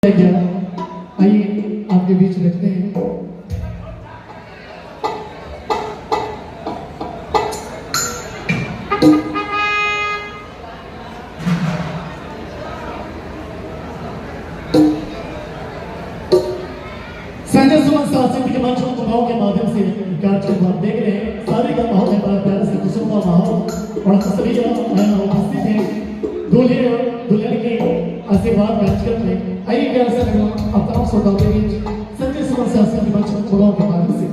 आइए आपके बीच रखते हैं। संजय सुमन साहब के मंच प्रभाव के माध्यम से कार्यक्रम आप देख रहे हैं। सारे का माहौल है, बड़ा प्यारा से खुशनुमा माहौल और सभी उपस्थित हैं। दूल्हे और दुल्हन के आशीर्वाद कार्यक्रम में आइए प्यार से लगना अब तमाम श्रोताओं के बीच संजय सुमन साहब के मंच प्रभाव के माध्यम से।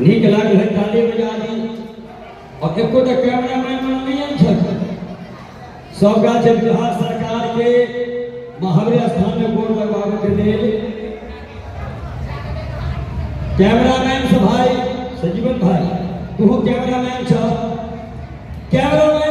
नीक लागल है ताली बजा दी और एको तो कैमरामैन नहीं है सब गाछ बिहार सरकार के महावीर स्थान में बोर्ड लगवावे के लिए कैमरामैन से भाई सजीवन भाई तू कैमरामैन छ कैमरामैन